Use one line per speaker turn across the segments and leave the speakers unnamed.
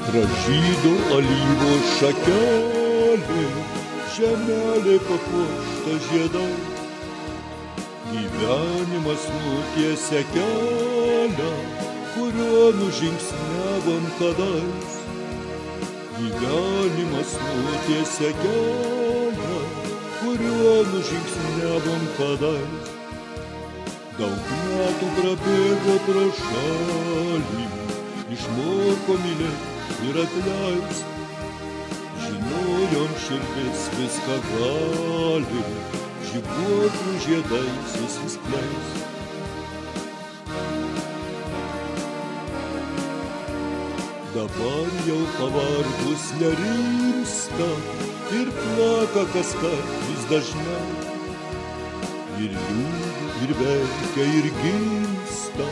Pražydo alyvos šakelė, žemelė papuošta žiedais. Gyvenimas nutiesia kelią, kuriuo nužingsniavom kadais. Gyvenimas nutiesia kelią, kuriuo nužingsniavom kadais. Daug metų prabėgo pro šalį, išmoko mylėt ir atleist. Žinojom, širdis viską gali, žibuoklų žiedais įsiskleist. Dabar jau pavargus nerimsta ir plaka kaskart vis dažniau. Ir liūdi, ir verkia, ir gimsta,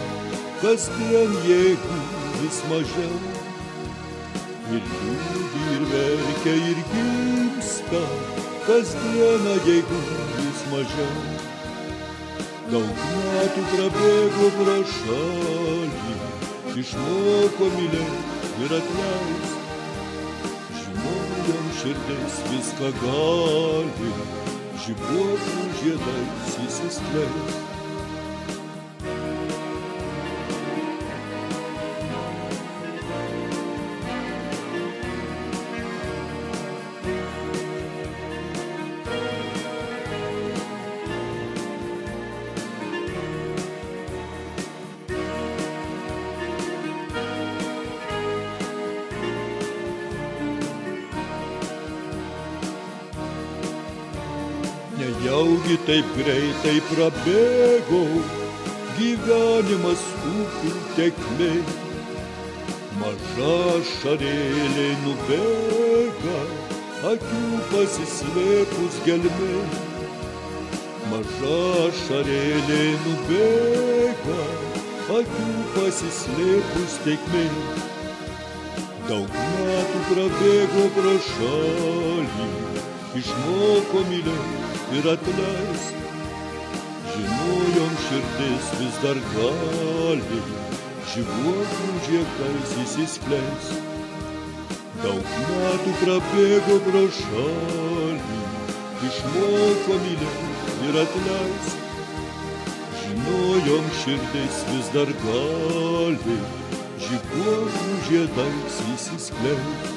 kasdien jėgų vis mažiau. Ir liūdi, ir verkia, ir gimsta, kasdieną jėgų vis mažiau. Daug metų prabėgo pro šalį, išmoko mylėt ir atleist. Žinojom, širdis viską gali, žibuoklų žiedais įsiskleist. Nejaugi taip greitai prabėgo gyvenimas upių tekmė. Maža ašarėlė nubėga, akių pasislėpus gelmė. Maža ašarėlė nubėga, akių pasislėpus tekmė. Daug metų prabėgo pro šalį, išmoko mylėt ir atleist. Žinojom, širdis vis dar gali, žibuoklų žiedais įsiskleist. Daug metų prabėgo pro šalį, išmoko mylėt ir atleist. Žinojom, širdis vis dar gali, žibuoklų žiedais įsiskleist.